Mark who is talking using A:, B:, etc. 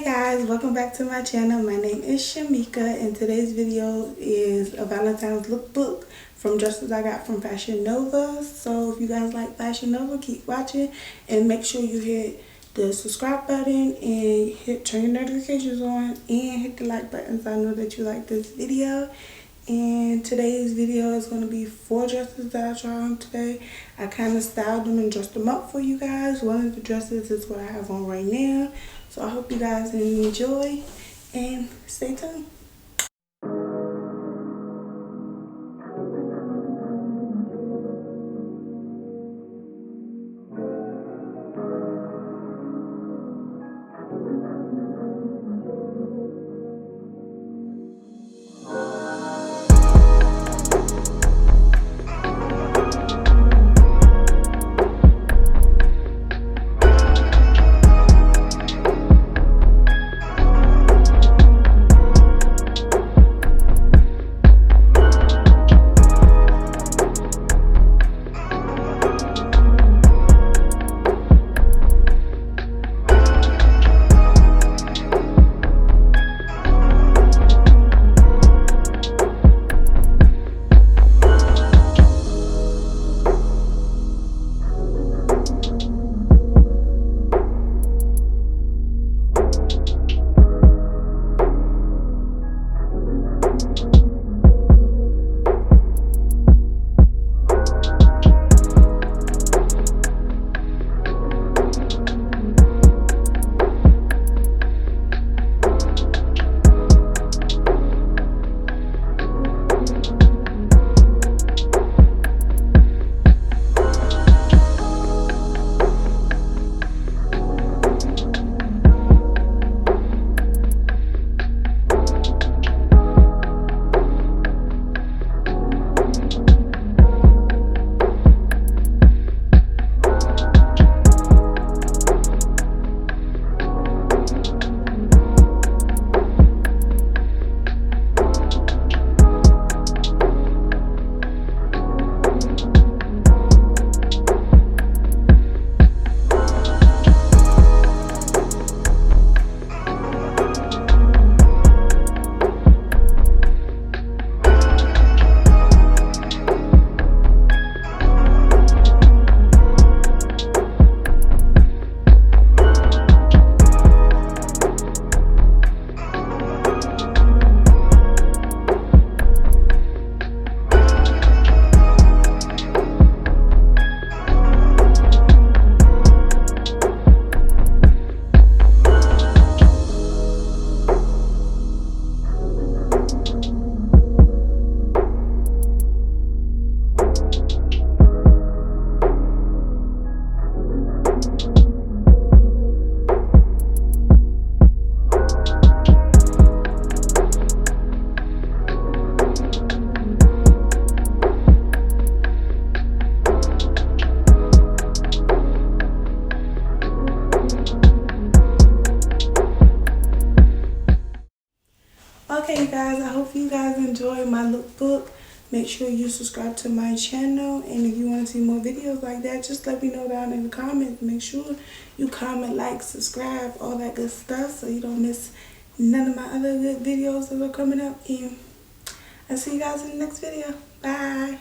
A: Hey guys, welcome back to my channel. My name is Shameika and today's video is a Valentine's lookbook from dresses I got from Fashion Nova. So if you guys like Fashion Nova, keep watching and make sure you hit the subscribe button and turn your notifications on and hit the like button so I know that you like this video. And today's video is going to be 4 dresses that I tried on today. I kind of styled them and dressed them up for you guys. One of the dresses is what I have on right now. So I hope you guys enjoy and stay tuned. Okay, you guys, I hope you guys enjoyed my lookbook. Make sure you subscribe to my channel, and if you want to see more videos like that, just let me know down in the comments. Make sure you comment, like, subscribe, all that good stuff so you don't miss none of my other good videos that are coming up. And I'll see you guys in the next video. Bye.